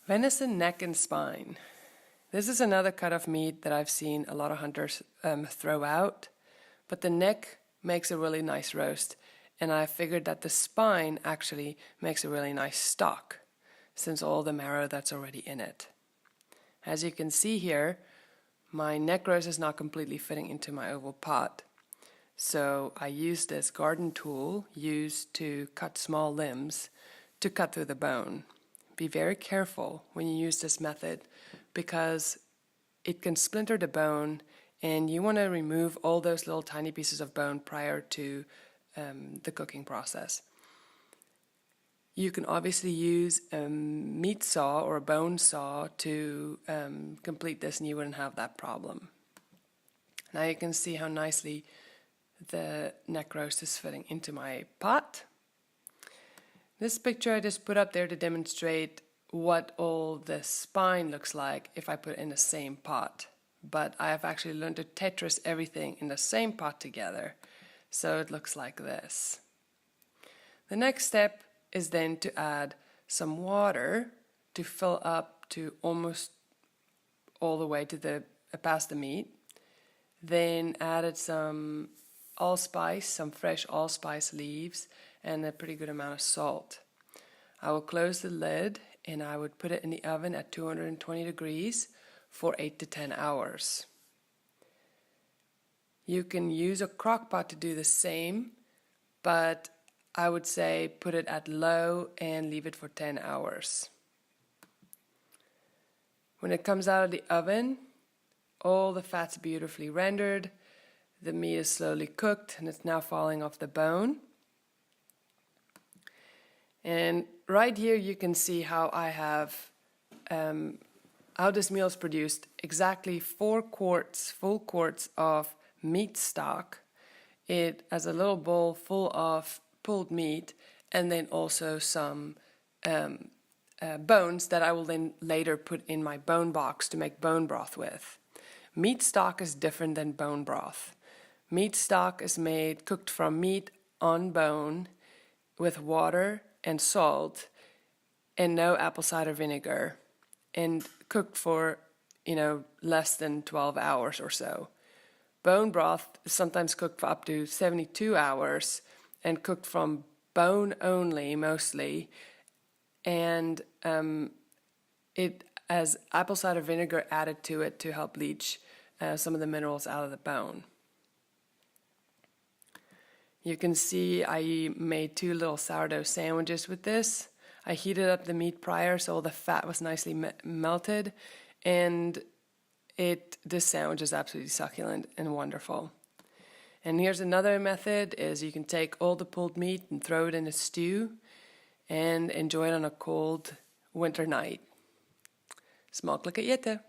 Venison neck and spine. This is another cut of meat that I've seen a lot of hunters throw out, but the neck makes a really nice roast, and I figured that the spine actually makes a really nice stock, since all the marrow that's already in it. As you can see here, my neck roast is not completely fitting into my oval pot, so I used this garden tool used to cut small limbs to cut through the bone. Be very careful when you use this method because it can splinter the bone, and you want to remove all those little tiny pieces of bone prior to the cooking process. You can obviously use a meat saw or a bone saw to complete this, and you wouldn't have that problem. Now you can see how nicely the neck roast is fitting into my pot. This picture I just put up there to demonstrate what all the spine looks like if I put it in the same pot. But I have actually learned to Tetris everything in the same pot together, so it looks like this. The next step is then to add some water to fill up to almost all the way to the past the meat. Then added some allspice, some fresh allspice leaves, and a pretty good amount of salt. I will close the lid and I would put it in the oven at 220 degrees for 8 to 10 hours. You can use a crock pot to do the same, but I would say put it at low and leave it for 10 hours. When it comes out of the oven, all the fat's beautifully rendered, the meat is slowly cooked and it's now falling off the bone. And right here you can see how I have, how this meal is produced. Exactly 4 quarts, full quarts of meat stock. It has a little bowl full of pulled meat, and then also some bones that I will then later put in my bone box to make bone broth with. Meat stock is different than bone broth. Meat stock is cooked from meat on bone with water and salt and no apple cider vinegar, and cooked for less than 12 hours or so. Bone broth is sometimes cooked for up to 72 hours and cooked from bone only mostly, and it has apple cider vinegar added to it to help leach some of the minerals out of the bone. You can see I made 2 little sourdough sandwiches with this. I heated up the meat prior so all the fat was nicely melted, and this sandwich is absolutely succulent and wonderful. And here's another method, is you can take all the pulled meat and throw it in a stew and enjoy it on a cold winter night. Smakelijk eten!